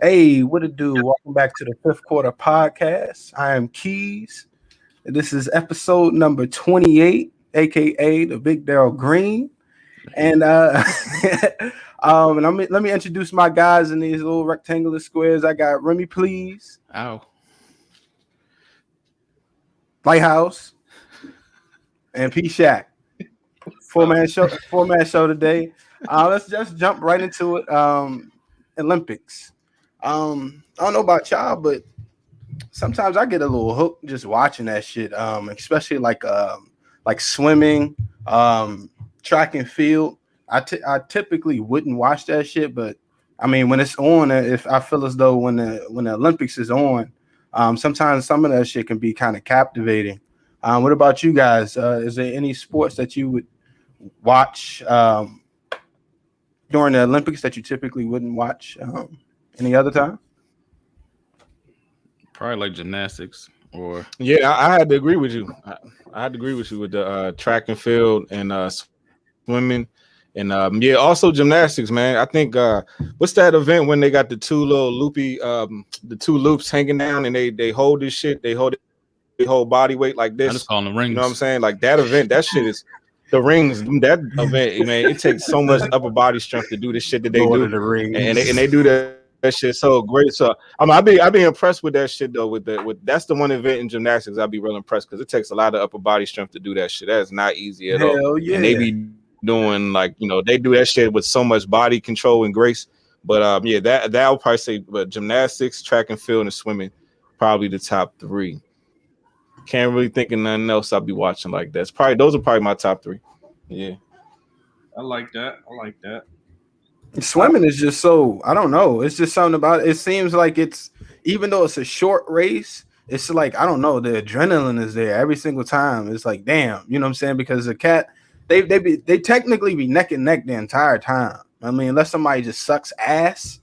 Hey, what it do? Welcome back to the Fifth Quarter Podcast. I am Keys. And this is episode number 28, aka the Big Daryl Green. And let me introduce my guys in these little rectangular squares. I got Remy, please. Ow. Lighthouse and P Shaq. Four-man show today. Let's just jump right into it. Olympics. I don't know about y'all, but sometimes I get a little hooked just watching that shit. Especially like swimming, track and field. I typically wouldn't watch that shit, but I mean when it's on, if I feel as though when the Olympics is on, sometimes some of that shit can be kind of captivating. What about you guys? Is there any sports that you would watch during the Olympics that you typically wouldn't watch any other time? Probably like gymnastics or I had to agree with you. I had to agree with you with the track and field and swimming and also gymnastics, man. I think what's that event when they got the two little loopy the two loops hanging down and they hold this shit, they hold their whole body weight like this. I just call them rings. You know what I'm saying? Like that event, that shit is the rings. That event, man, it takes so much upper body strength to do this shit that they do, and they do that shit so great. So I be impressed with that shit though. With that's the one event in gymnastics I'd be real impressed because it takes a lot of upper body strength to do that shit. That is not easy at all. Yeah. And they be doing they do that shit with so much body control and grace. But that I'll probably say, but gymnastics, track and field, and swimming probably the top three. Can't really think of nothing else I'll be watching like that. Those are probably my top three. Yeah. I like that. Swimming is just so, I don't know. It's just something about it. It seems like even though it's a short race, it's like, I don't know, the adrenaline is there every single time. It's like, damn, you know what I'm saying? Because the cat, they technically be neck and neck the entire time. I mean, unless somebody just sucks ass,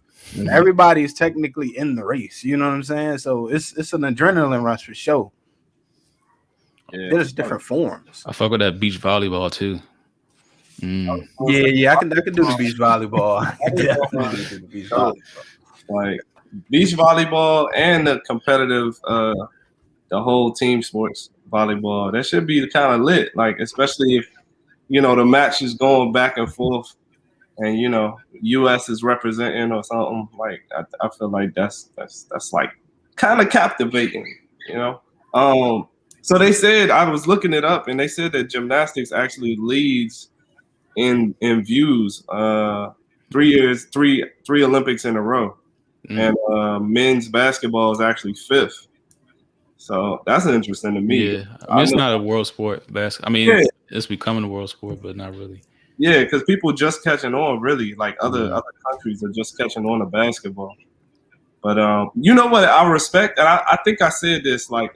everybody's technically in the race. You know what I'm saying? So it's an adrenaline rush for sure. Yeah. There's different forms. I fuck with that beach volleyball too. Yeah, I can do the beach volleyball. Like beach volleyball and the competitive, the whole team sports volleyball. That should be kind of lit. Like especially if the match is going back and forth, and U.S. is representing or something. Like I feel like that's like kind of captivating. So they said, I was looking it up, and they said that gymnastics actually leads in views 3 Olympics in a row, and men's basketball is actually 5th. So that's interesting to me. Yeah, I mean, it's not a world sport. It's becoming a world sport, but not really. Yeah, because people just catching on, really. Like other countries are just catching on to basketball. But you know what I respect, and I think I said this once,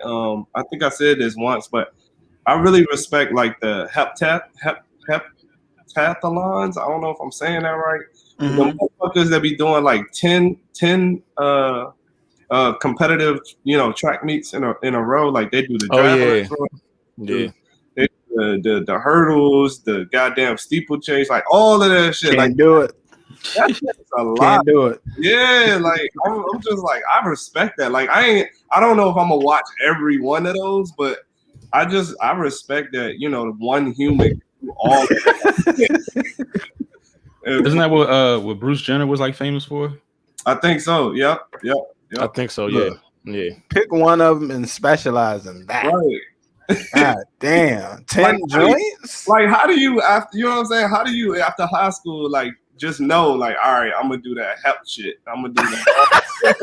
but I really respect like the heptathlons. I don't know if I'm saying that right. Mm-hmm. The motherfuckers that be doing like 10 competitive, track meets in a row. Like they do the they do the hurdles, the goddamn steeplechase, like all of that shit. Can't do it. That shit's a lot. Can't do it. Yeah, like I'm just like I respect that. Like I don't know if I'm gonna watch every one of those, but I respect that. One human do all. Isn't that what Bruce Jenner was like famous for? I think so. Yep. I think so. Yeah. Pick one of them and specialize in that. Right. God damn, 10 joints. Like, how do you after? You know what I'm saying? How do you after high school like? Just know, like, all right, I'm gonna do that hep shit. I'm gonna do that.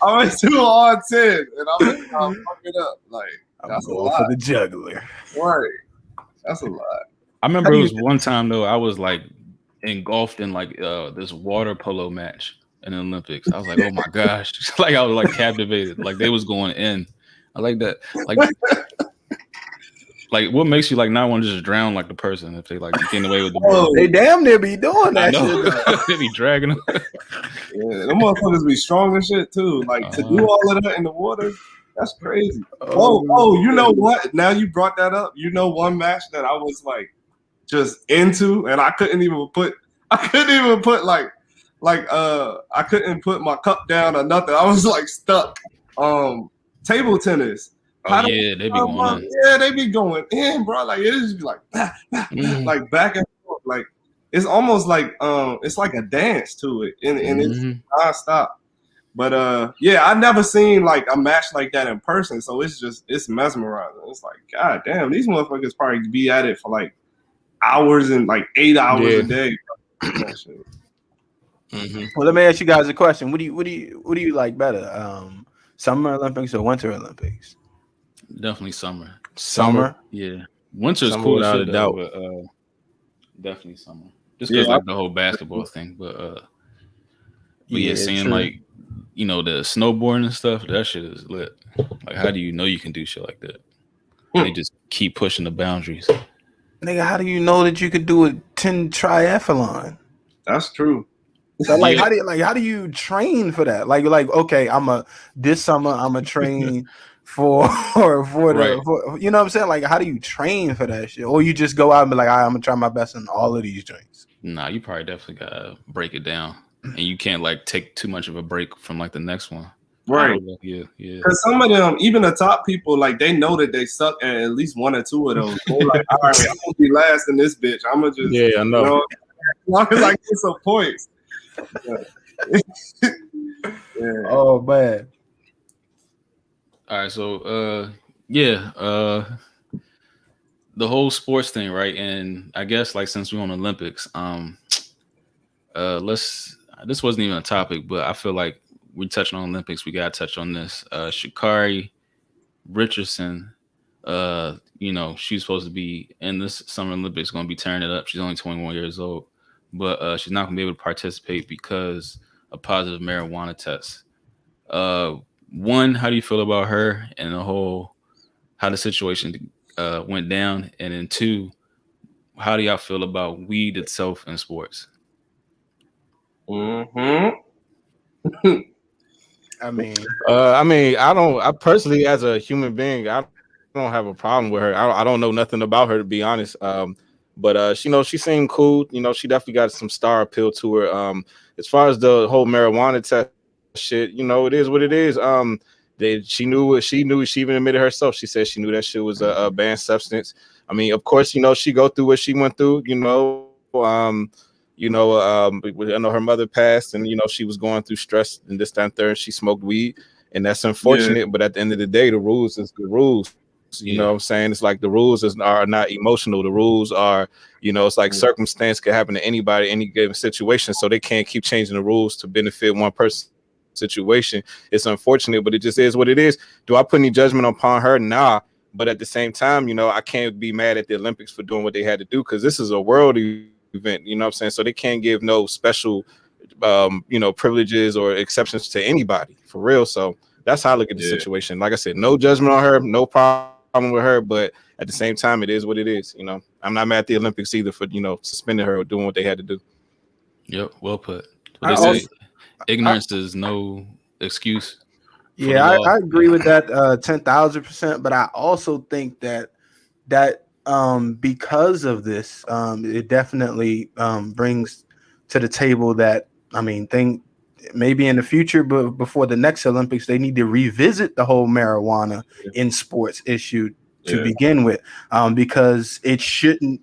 I'm gonna do all 10, and I'm gonna fuck it up. Like, that's a lot for the juggler. Right, that's a lot. I remember it was one time though. I was like engulfed in like this water polo match in the Olympics. I was like, oh my gosh, like I was like captivated. Like they was going in. I like that. Like, what makes you like not want to just drown like the person if they like getting away with the ball? They damn near be doing that shit. They be dragging them. Yeah, them motherfuckers be strong and shit too. Like to do all of that in the water, that's crazy. Oh, you know what? Now you brought that up. One match that I was like just into, and I couldn't even put like I couldn't put my cup down or nothing. I was like stuck. Table tennis. Oh yeah, they be going in. Yeah, they be going in, bro. Like it is like like back and forth. Like it's almost like it's like a dance to it, and it's nonstop. But yeah, I never seen like a match like that in person, so it's mesmerizing. It's like, God damn, these motherfuckers probably be at it for like hours and like 8 hours a day. Well, let me ask you guys a question. What do you like better? Summer Olympics or Winter Olympics? Definitely summer. Summer? Yeah. Winter's Summer cool without shit, a doubt. but definitely summer. Just because like the whole basketball thing. But seeing true. like, you know, the snowboarding and stuff, that shit is lit. Like, how do you know you can do shit like that? They just keep pushing the boundaries. Nigga, how do you know that you could do a 10 triathlon? That's true. So like, how do you train for that? Like, okay, this summer I'm a train for you know what I'm saying? Like, how do you train for that shit? Or you just go out and be like, I'm gonna try my best in all of these drinks. Nah, you probably definitely gotta break it down, and you can't like take too much of a break from like the next one. Right. Yeah. Because some of them, even the top people, like they know that they suck at least one or two of those. They're like, all right, I'm gonna be last in this bitch. I'm gonna just I know. You know, as long as I get some points. Yeah. Oh man. All right, so the whole sports thing, right? And I guess like since we're on Olympics, this wasn't even a topic, but I feel like we touched on Olympics, we gotta touch on this. Sha'Carri Richardson, you know, she's supposed to be in this Summer Olympics, gonna be turning it up. She's only 21 years old, but she's not gonna be able to participate because of positive marijuana tests. One, how do you feel about her and how the situation went down? And then two, how do y'all feel about weed itself in sports? Mm-hmm. I mean, I personally, as a human being, I don't have a problem with her. I don't know nothing about her, to be honest. But she seemed cool. You know, she definitely got some star appeal to her. As far as the whole marijuana test shit, you know, it is what it is. She knew what she knew. She even admitted herself. She said she knew that shit was a banned substance. I mean, of course, you know, she go through what she went through. I know her mother passed, and you know she was going through stress and this, that, and third. She smoked weed, and that's unfortunate. Yeah. But at the end of the day, the rules is the rules. You know what I'm saying? It's like the rules are not emotional. The rules are, you know, it's like circumstance can happen to anybody, any given situation. So they can't keep changing the rules to benefit one person situation. It's unfortunate, but it just is what it is. Do I put any judgment upon her? Nah. But at the same time, you know, I can't be mad at the Olympics for doing what they had to do, because this is a world event, you know what I'm saying? So they can't give no special privileges or exceptions to anybody, for real. So that's how I look at the situation. Like I said, no judgment on her, no problem with her, but at the same time, it is what it is. You know, I'm not mad at the Olympics either for, you know, suspending her or doing what they had to do. Yep, well put. But they say ignorance is no excuse. Yeah, I agree with that 10,000%. But I also think that because of this, it definitely brings to the table that, I mean, maybe in the future, but before the next Olympics, they need to revisit the whole marijuana in sports issue to begin with, because it shouldn't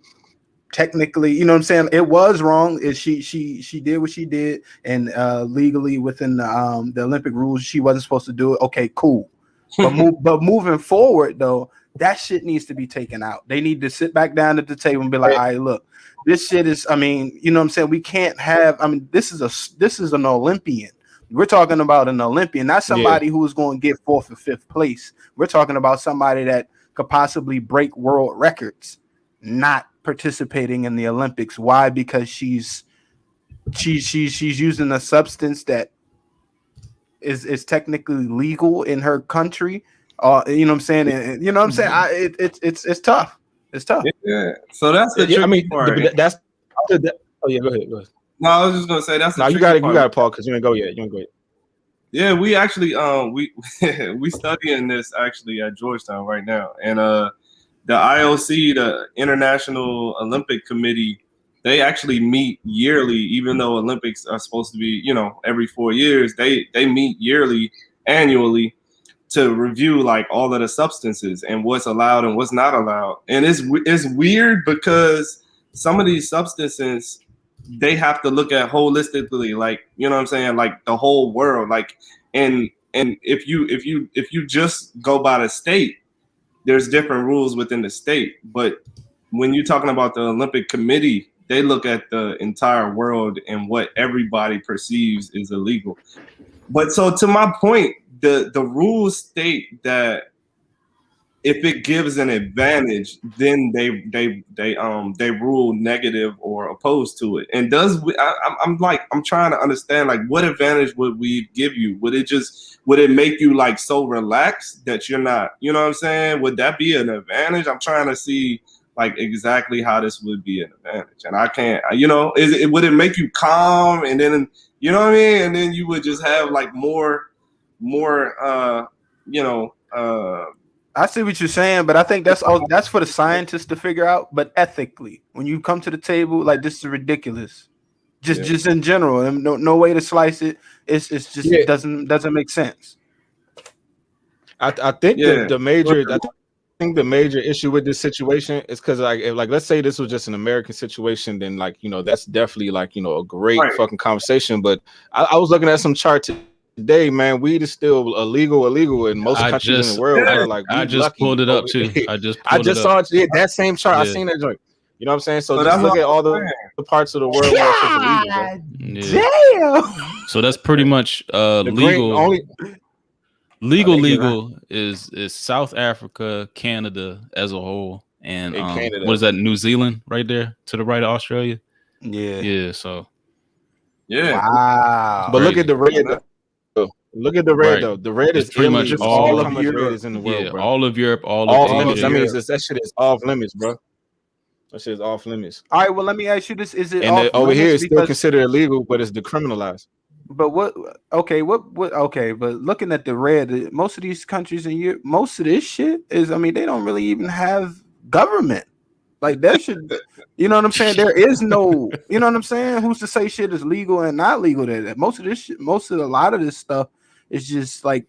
technically, you know what I'm saying? It was wrong. She did what she did, and legally within the Olympic rules, she wasn't supposed to do it. Okay, cool. But moving forward, though, that shit needs to be taken out. They need to sit back down at the table and be like, all right, look, this shit is, I mean, you know what I'm saying? We can't have, I mean, this is an Olympian. We're talking about an Olympian, not somebody who is going to get 4th or 5th place. We're talking about somebody that could possibly break world records, not participating in the Olympics. Why? Because she's using a substance that is technically legal in her country. You know what I'm saying? And, you know what I'm saying? It's tough. It's tough. Yeah. So that's the tricky part. Go ahead. No, I was just gonna say that's the you got it, Paul, because you didn't go yet. You didn't go yet. Yeah, we actually we studying this actually at Georgetown right now, and the IOC, the International Olympic Committee, they actually meet yearly, even though Olympics are supposed to be, every 4 years. They meet yearly, annually, to review like all of the substances and what's allowed and what's not allowed. And it's weird because some of these substances they have to look at holistically, like, you know what I'm saying, like the whole world, like, and if you just go by the state, there's different rules within the state. But when you're talking about the Olympic Committee, they look at the entire world and what everybody perceives is illegal. But so to my point, the rules state that if it gives an advantage, then they rule negative or opposed to it. And I'm trying to understand, like, what advantage would we give you? Would it make you like so relaxed that you're not, you know what I'm saying? Would that be an advantage? I'm trying to see like exactly how this would be an advantage. And I can't, would it make you calm, and then, you know what I mean? And then you would just have like more I see what you're saying, but I think that's for the scientists to figure out. But ethically, when you come to the table, like, this is ridiculous. Just in general, and no way to slice it. It's just doesn't make sense. I think the major issue with this situation is because like let's say this was just an American situation, then like, that's definitely like, a great fucking conversation. But I was looking at some chart today, man. Weed is still illegal in most countries in the world. Bro. Like, I just pulled it up too. I just saw it. Yeah, that same chart. I seen that joint. You know what I'm saying? So just look at all the parts of the world where it's illegal. Bro. Damn. So that's pretty much legal. Legal is South Africa, Canada as a whole, and what is that? New Zealand, right there to the right of Australia. Yeah. So wow. But look at the red. Look at the red though. The red is pretty much all of Europe. Red is in the world, bro. All of Europe, all of limits. That means that shit is off limits, bro. That shit is off limits. All right. Well, let me ask you this: is it and over here it's still considered illegal, but it's decriminalized? But what? Okay, okay, but looking at the red, most of these countries in Europe, most of this shit is, they don't really even have government. Like, that should, you know what I'm saying? There is no, you know what I'm saying? Who's to say shit is legal and not legal there? Most of this shit, a lot of this stuff is just like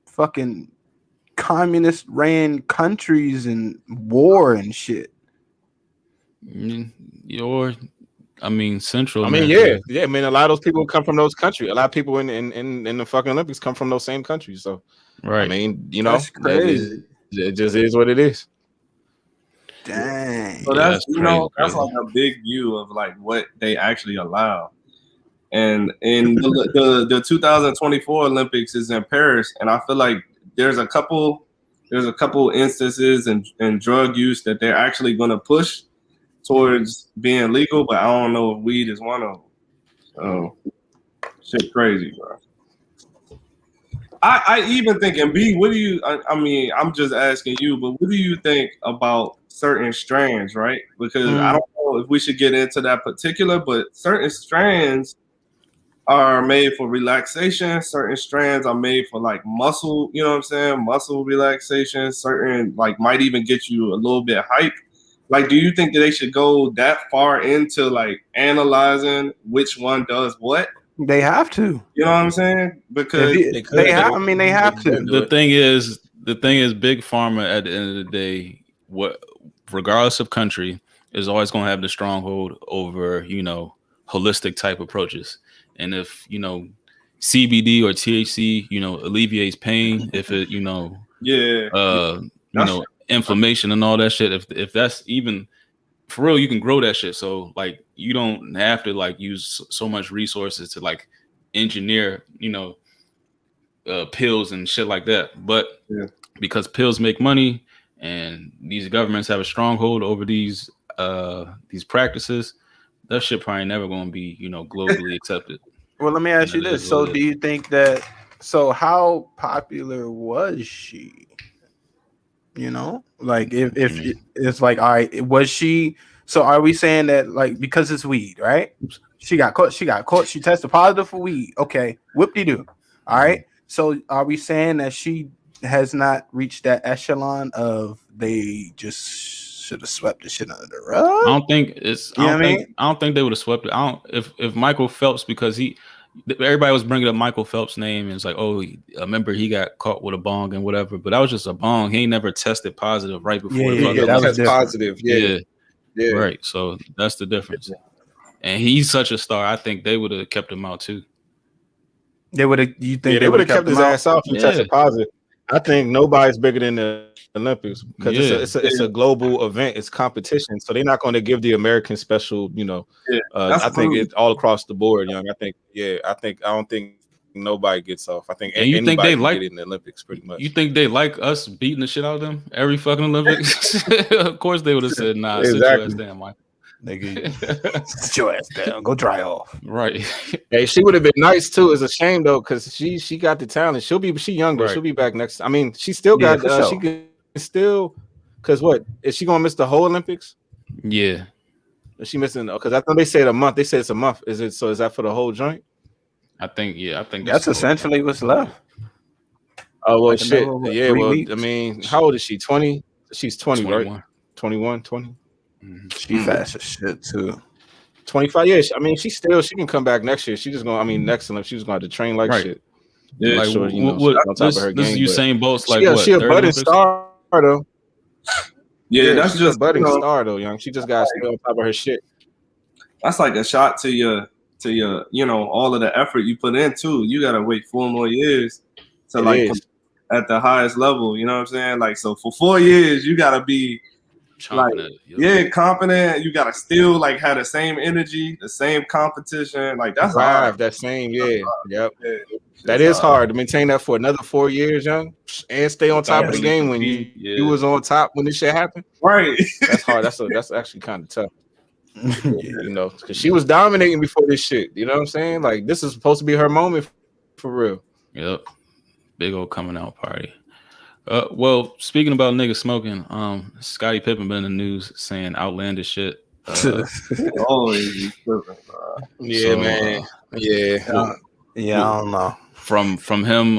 fucking communist ran countries and war and shit. Central. Yeah. I mean, a lot of those people come from those countries. A lot of people in the fucking Olympics come from those same countries. So, right. That's crazy. It just is what it is. Dang. So that's that's like a big view of like what they actually allow. And in the 2024 Olympics is in Paris, and I feel like there's a couple instances in drug use that they're actually going to push towards being legal, but I don't know if weed is one of them. So shit crazy, bro. I even think, and B, what do you, I'm just asking you, but what do you think about certain strands, right? Because I don't know if we should get into that particular, but certain strands are made for relaxation. Certain strands are made for like muscle, you know what I'm saying? Muscle relaxation. Certain like might even get you a little bit hype. Like, do you think that they should go that far into like analyzing which one does what? They have to. You know what I'm saying? Because they have to. The thing is, big pharma at the end of the day, regardless of country, is always going to have the stronghold over, holistic type approaches. And if, CBD or THC, alleviates pain, if it, inflammation and all that shit, if that's even for real, you can grow that shit. So like, you don't have to like use so much resources to like engineer, pills and shit like that. But because pills make money and these governments have a stronghold over these practices, that shit probably never going to be, globally accepted. Well, let me ask you this. So do you think that, how popular was she? Like if it's like, all right, was she? So are we saying that like because it's weed, right? She got caught. She tested positive for weed. Okay, whoop-de-doo. All right. So are we saying that she has not reached that echelon of they just should have swept the shit under the I rug. don't think it's. You know what I mean? I don't think they would have swept it. I don't. If Michael Phelps, because everybody was bringing up Michael Phelps' name, and it's like, oh, I remember he got caught with a bong and whatever, but that was just a bong. He ain't never tested positive right before. That was positive. Yeah, right. So that's the difference. And he's such a star. I think they would have kept him out too. They would have. You think they would have kept his ass off and tested positive? I think nobody's bigger than the Olympics because it's a global event. It's competition, so they're not going to give the American special. I think it's all across the board. I don't think nobody gets off. I think and you think they like it in the Olympics pretty much. You think they like us beating the shit out of them every fucking Olympics? Of course they would have said, nah, sit your ass down, Mike. Nigga, sit your ass down. Go dry off. Right. Hey, she would have been nice too. It's a shame though, because she got the talent. She younger. Right. She'll be back next. I mean, she still got. She can still. Because what is she gonna miss the whole Olympics? Yeah. Is she missing? Because I thought they said a month. They said it's a month. Is it? So is that for the whole joint? I think that's essentially what's left. Oh well, shit. Yeah. Well, weeks. I mean, how old is she? 20. She's 20, 21. Right? 21, 20. She fast as shit too. 25 years. I mean, she can come back next year. She just gonna. I mean, next time she's gonna have to train like shit. Yeah, like sure, on top of her game. This Usain Bolt's like she a budding star though. Yeah, that's just a budding star though, young. She just got to stay on top of her shit. That's like a shot to your all of the effort you put in too. You gotta wait 4 more years to at the highest level. You know what I'm saying? Like, so for 4 years you gotta be confident. You gotta still like have the same energy, the same competition. Like that's hard. That same, yep. That is hard to maintain that for another 4 years, young, and stay on top of the game when you was on top when this shit happened. Right. That's hard. That's actually kind of tough. Because she was dominating before this shit. You know what I'm saying? Like this is supposed to be her moment for real. Yep. Big old coming out party. Well, speaking about niggas smoking, Scotty Trippen been in the news saying outlandish shit. Always man. I don't know. From him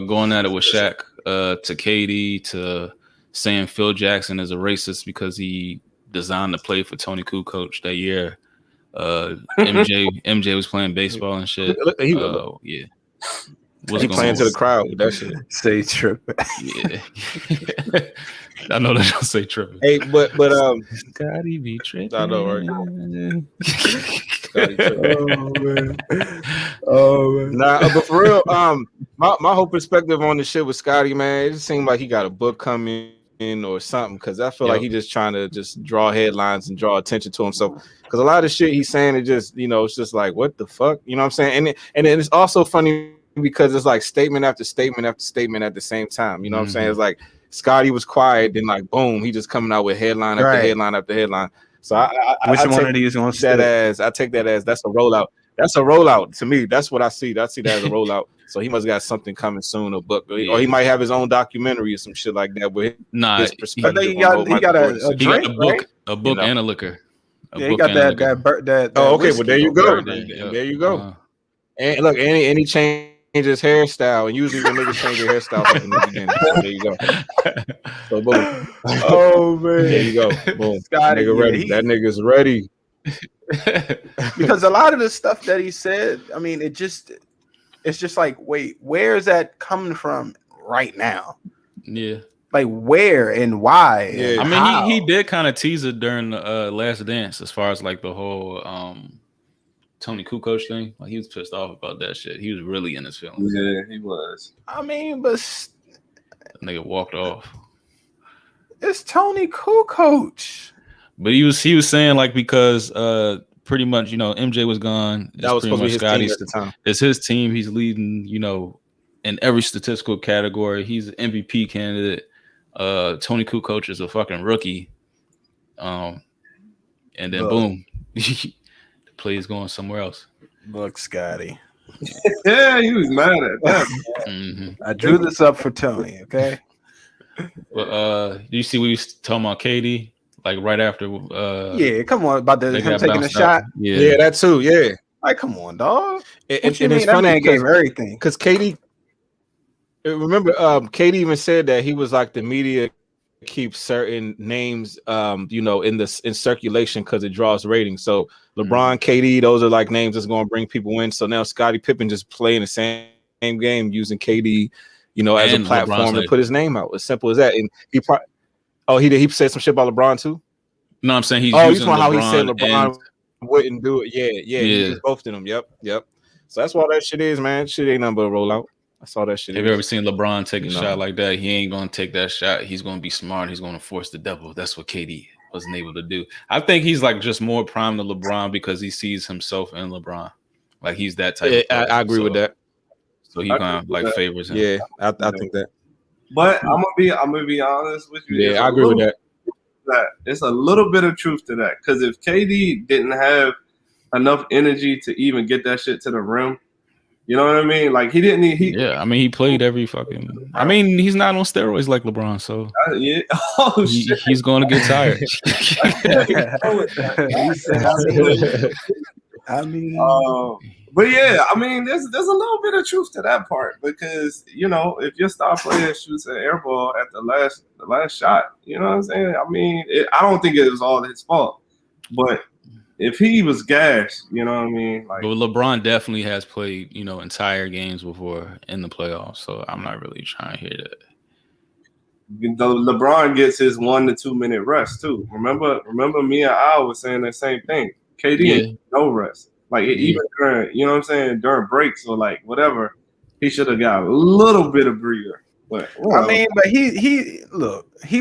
going at it with Shaq to KD to saying Phil Jackson is a racist because he designed the play for Tony Kukoc that year. MJ was playing baseball and shit. What's he playing to the crowd with that shit? Say Trippen. Yeah. I know they don't say Trippen. Hey, but Scotty be Trippen. I know, right? Oh man. Nah, but for real, my whole perspective on the shit with Scotty, man, it just seemed like he got a book coming in or something, because I feel like he just trying to just draw headlines and draw attention to himself. Because a lot of shit he's saying, it just, it's just like, what the fuck? You know what I'm saying? And it's also funny because it's like statement after statement after statement at the same time. You know what I'm saying? It's like Scotty was quiet, then like boom, he just coming out with headline after headline after headline. So which one of these gonna that as I take that as that's a rollout. That's a rollout to me. That's what I see. I see that as a rollout. So he must got something coming soon, a book, or he might have his own documentary or some shit like that. With his perspective, he got a book and a liquor. He got that. Oh, okay. Well, there you go. There you go. And look, and he changed his hairstyle, and usually when niggas change their hairstyle from the beginning. So there you go. So boom. Oh man, there you go. Boom. Scotty, nigga ready. That nigga's ready. Because a lot of the stuff that he said, I mean, it's just like, wait, where is that coming from right now? Yeah. Like where and why? Yeah. And I mean, he did kind of tease it during the Last Dance as far as like the whole Tony Kukoc thing. Like he was pissed off about that shit. He was really in his feelings. Yeah, he was. I mean, but that nigga walked off. It's Tony Kukoc. But he was saying like because pretty much, MJ was gone. That was supposed to be his team at the time. It's his team. He's leading, in every statistical category. He's an MVP candidate. Tony Kukoc is a fucking rookie. And then boom, the play is going somewhere else. Look, Scotty. Yeah, he was mad at that. Mm-hmm. I drew this up for Tony, okay? But do you see what he was talking about, KD? Like right after yeah, come on, about him taking a shot. Yeah, that too, yeah. Like, come on, dog. And it's funny that gave everything. Because KD, remember, KD even said that he was like the media keep certain names, in circulation because it draws ratings. So LeBron, KD, those are like names that's going to bring people in. So now Scottie Pippen just playing the same game using KD, as a platform to put his name out. As simple as that. And he said some shit about LeBron too. No, I'm saying he's using LeBron how he said LeBron wouldn't do it. Yeah. He used both of them. Yep. So that's why that shit is, man. Shit ain't nothing but a rollout. I saw that shit. Have you ever seen LeBron take a shot like that? He ain't gonna take that shot. He's gonna be smart. He's gonna force the devil. That's what KD wasn't able to do. I think he's like just more prime to LeBron because he sees himself in LeBron. Like he's that type of player. I agree with that. So he kind of like favors him. Yeah, I think that. But I'm gonna be honest with you. Yeah, I agree with that. It's a little bit of truth to that. Because if KD didn't have enough energy to even get that shit to the rim, you know what I mean? Like he didn't. He played every fucking. I mean, he's not on steroids like LeBron, so yeah. Oh shit. He's going to get tired. But yeah, I mean, there's a little bit of truth to that part because if your star player shoots an air ball at the last shot, you know what I'm saying? I mean, I don't think it was all his fault, but if he was gassed, you know what I mean? Like, but LeBron definitely has played, entire games before in the playoffs, so I'm not really trying to hear that. LeBron gets his 1 to 2 minute rest too. Remember, me and Al was saying the same thing. KD ain't no rest. Like even during, you know what I'm saying, during breaks or like whatever, he should have got a little bit of breather. But I mean, but he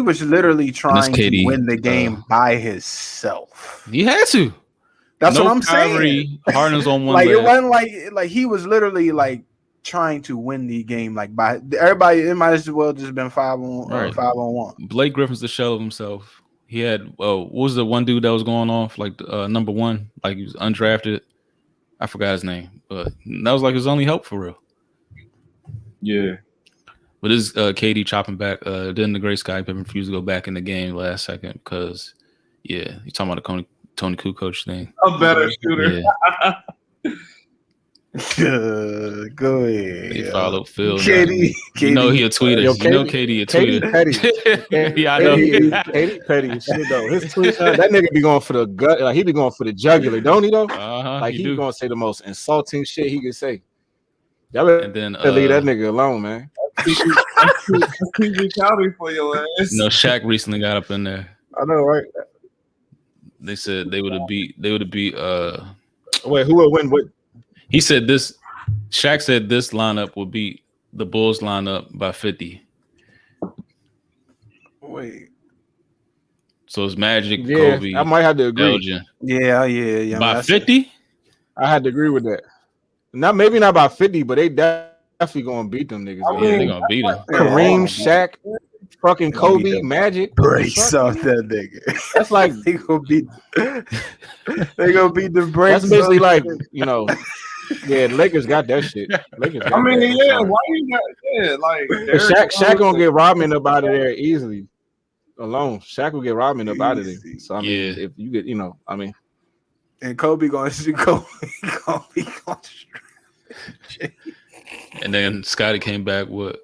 was literally trying to win the game by himself. He had to. That's what I'm saying. Harden's on one. Like it wasn't like he was literally like trying to win the game like by everybody. It might as well just been 5-on-1. Blake Griffin's the shell of himself. He had what was the one dude that was going off like number one, like he was undrafted. I forgot his name, but that was like his only help for real. Yeah. But this KD chopping back. Didn't the great Scottie Pippen refuse to go back in the game last second because, you're talking about the Tony Kukoc thing. A better shooter. Yeah. Go ahead. He followed Phil. KD, he a tweeter. KD a tweeter. Petty. Yeah, I know. KD petty shit though. His tweets, that nigga be going for the gut. Like he be going for the jugular, don't he though? Like he gonna say the most insulting shit he can say. Y'all better leave that nigga alone, man. TV counting for your ass. No, Shaq recently got up in there. I know, right? They said they would have beat. Wait, who would win? What? He said this. Shaq said this lineup will beat the Bulls lineup by 50. Wait. So it's Magic, Kobe. I might have to agree. Elgin. Yeah. By 50? I had to agree with that. Maybe not by 50, but they definitely gonna beat them niggas. They're gonna beat them. Kareem, Shaq, fucking Kobe, Magic. Brace off that nigga. That's like they gonna beat the brace. That's basically like the Lakers got that shit. Why you got like Shaq gonna get Rodman up out of there easily. Alone, Shaq will get Rodman up out of there. So I mean, if you get, and Kobe going to Kobe and then Scotty came back with,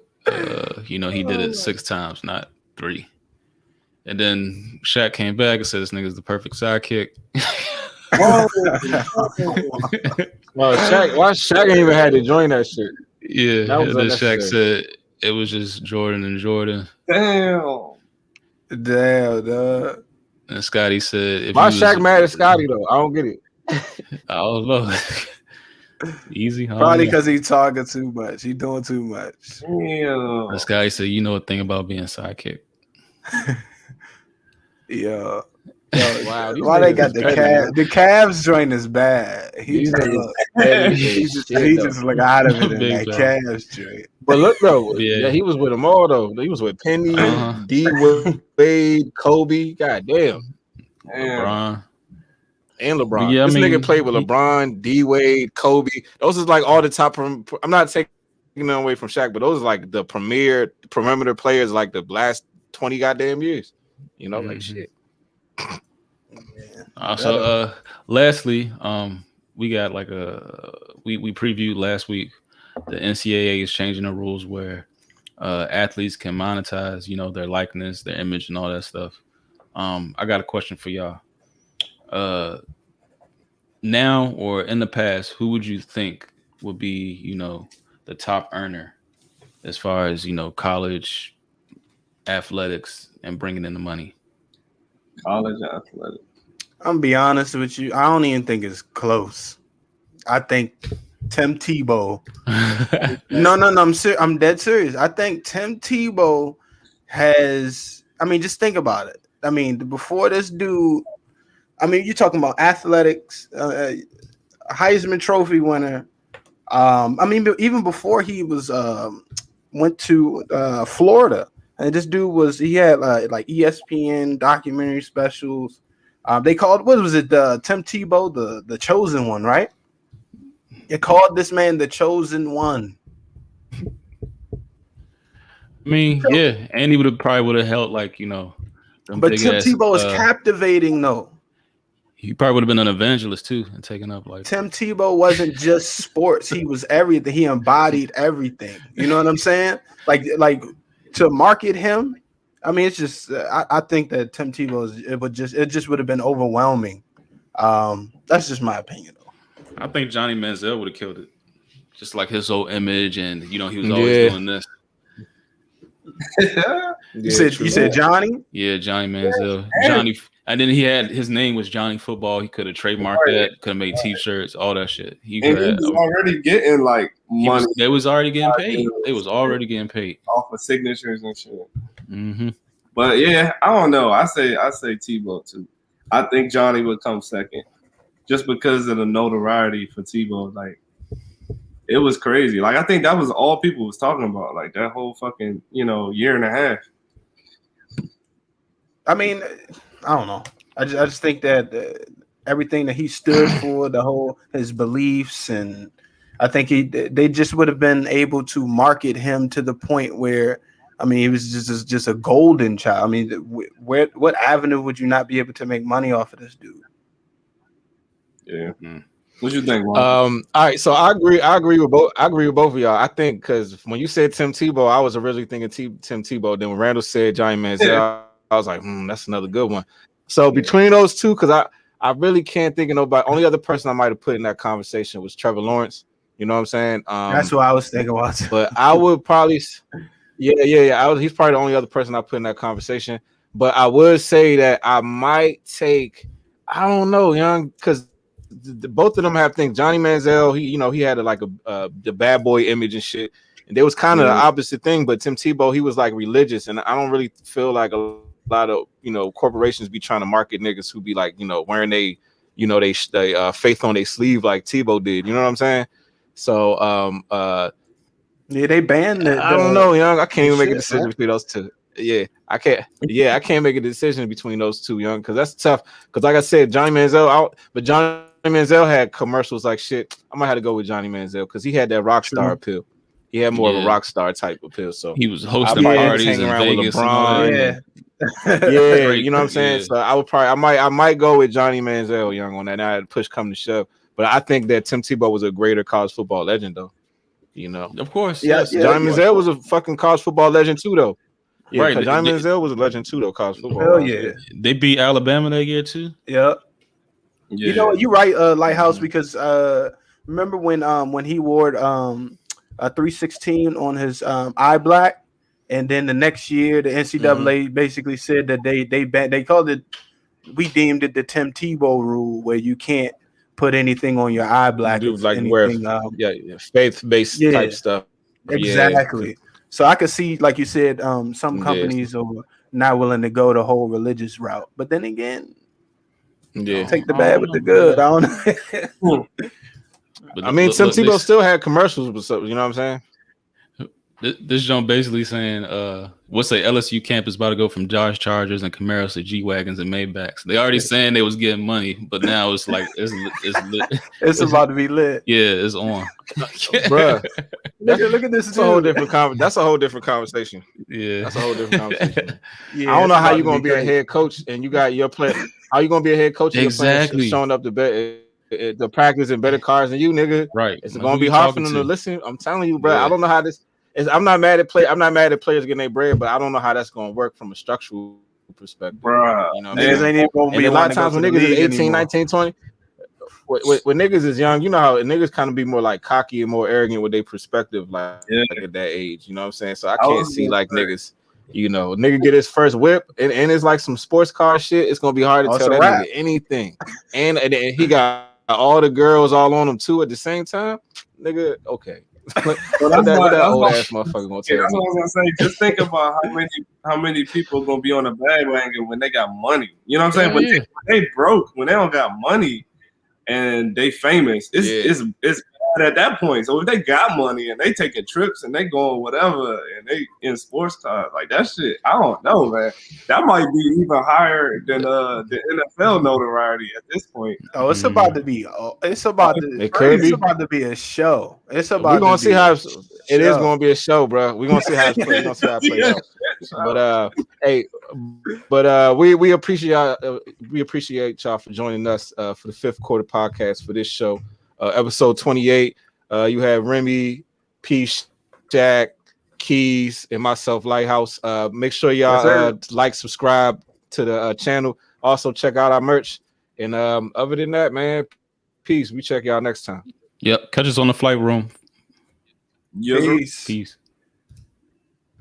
he did it 6 times, not 3. And then Shaq came back and said, "This nigga's the perfect sidekick." Well, Shaq ain't even had to join that shit. Yeah, and then Shaq said it was just Jordan and Jordan. Damn, dog. And Scotty said, "Why Shaq mad at Scotty though? I don't get it." I don't know. Easy, probably because he's talking too much. He doing too much. Yeah. This guy said, "You know a thing about being sidekick." Yeah. Wow. Why they got the Cavs? The Cavs joint is bad. He just look out of it in that Cavs joint. But look though, he was with them all though. He was with Penny, D Wade, Kobe. God damn. LeBron. And LeBron. Yeah, this nigga played with LeBron, D Wade, Kobe. Those is like all the top. I'm not taking them away from Shaq, but those are like the premier perimeter players like the last 20 goddamn years. Like shit. So lastly, we got like we previewed last week the NCAA is changing the rules where athletes can monetize, their likeness, their image, and all that stuff. I got a question for y'all. Now or in the past, who would you think would be, the top earner as far as, college athletics and bringing in the money? College athletics. I'm gonna be honest with you. I don't even think it's close. I think Tim Tebow. No. I'm dead serious. I think Tim Tebow has. I mean, just think about it. I mean, before this dude. I mean, you're talking about athletics, Heisman Trophy winner. I mean, even before he was went to Florida, and this dude he had like ESPN documentary specials. They called, what was it, Tim Tebow, the chosen one, right? It called this man the chosen one. I mean, yeah, and he probably would have held but Tim Tebow is captivating though. He probably would have been an evangelist too and taken up like Tim Tebow wasn't just sports; he was everything. He embodied everything. You know what I'm saying? Like to market him. I mean, it's just I think that Tim Tebow it just would have been overwhelming. That's just my opinion, though. I think Johnny Manziel would have killed it, just like his whole image, and he was always doing this. You said Johnny? Yeah, Johnny Manziel. Johnny, and then his name was Johnny Football. He could have trademarked that, could have made T-shirts, all that shit. He was already getting like money. They was already getting paid. They was already getting paid off of signatures and shit. Mm-hmm. But yeah, I don't know. I say Tebow too. I think Johnny would come second, just because of the notoriety for Tebow. Like, it was crazy. Like, I think that was all people was talking about. Like that whole fucking year and a half. I mean, I don't know. I just think that everything that he stood for, his beliefs, and I think they just would have been able to market him to the point where, I mean, he was just a golden child. I mean, what avenue would you not be able to make money off of this dude? Yeah. What you think, Juan? All right, so I agree with both of y'all. I think because when you said Tim Tebow, I was originally thinking Tim Tebow. Then when Randall said Johnny Manziel, I was like, that's another good one. So between those two, because I really can't think of nobody. Only other person I might have put in that conversation was Trevor Lawrence. You know what I'm saying? That's what I was thinking about. But I would probably, yeah. He's probably the only other person I put in that conversation. But I would say that I might take, I don't know, young, because both of them have things. Johnny Manziel, he had the bad boy image and shit, and there was kind of the opposite thing. But Tim Tebow, he was like religious, and I don't really feel like a lot of corporations be trying to market niggas who be like wearing they faith on their sleeve like Tebow did. You know what I'm saying? So yeah, they banned it. I don't know, young. I can't even make a decision between those two. Yeah, I can't. Yeah, I can't make a decision between those two, young, because that's tough. Because like I said, Johnny Manziel out, but Johnny Manziel had commercials like shit. I might have to go with Johnny Manziel because he had that rock star appeal. He had more of a rock star type appeal. So he was hosting parties in Vegas. Yeah. Yeah, you know what I'm saying? So I might go with Johnny Manziel, young, on that. Now push come to shove. But I think that Tim Tebow was a greater college football legend, though. Of course. Yes. Johnny Manziel was a fucking college football legend too, though. Yeah, right. Johnny Manziel was a legend too, though. College football. Hell yeah. They beat Alabama that year too. Yeah. You know what? You're right, Lighthouse, because remember when he wore a 316 on his eye black, and then the next year the NCAA basically said that they called it, we deemed it the Tim Tebow rule, where you can't put anything on your eye black. Do like anything, faith-based type stuff. Exactly. Yeah. So I could see, like you said, some companies are not willing to go the whole religious route. But then again, take the bad with the good. I don't know. I mean, Tim Tebow still had commercials, but you know what I'm saying? This John basically saying, what's the LSU campus about to go from Dodge Chargers and Camaros to G-Wagons and Maybachs? They already saying they was getting money, but now it's like it's lit. It's about to be lit. Yeah, it's on. Bruh. Look at this. That's a whole different conversation. Yeah. That's a whole different conversation. I don't know how you're gonna be a head coach and you got your player. How you gonna be a head coach? Exactly. Showing up the practice in better cars than you, nigga. Right. It's gonna be hard for them to listen. I'm telling you, bro. I don't know how this. I'm not mad at players getting their bread, but I don't know how that's going to work from a structural perspective. Bruh. You know what I'm saying? Ain't even gonna be And a lot wanting of to go times to when the niggas is league 18, anymore. 19, 20, when niggas is young, you know how niggas kind of be more like cocky and more arrogant with their perspective, like at that age. You know what I'm saying? So I can't see like niggas. You know, nigga get his first whip, and it's like some sports car shit. It's gonna be hard to tell that nigga anything. And he got all the girls all on him too at the same time. Nigga, okay. What that old ass motherfucker gonna tell me? That's what I was gonna say. Just think about how many people are gonna be on the bandwagon when they got money. You know what I'm saying? When they broke, when they don't got money and they famous, it's bad at that point. So if they got money and they taking trips and they going whatever and they in sports cars, like that shit, I don't know, man. That might be even higher than the NFL notoriety at this point. Oh, it's about to be. It's about to be a show. It's about. We're gonna see how it is gonna be a show, bro. We're gonna see how it plays. We're gonna see how it plays out. But we appreciate y'all for joining us for the fifth quarter podcast for this show, episode 28. You have Remy, P, Shaq, Keys, and myself, Lighthouse. Make sure y'all like, subscribe to the channel. Also check out our merch. And other than that, man, peace. We check y'all next time. Yep. Catch us on the flight room. Yes, Peace.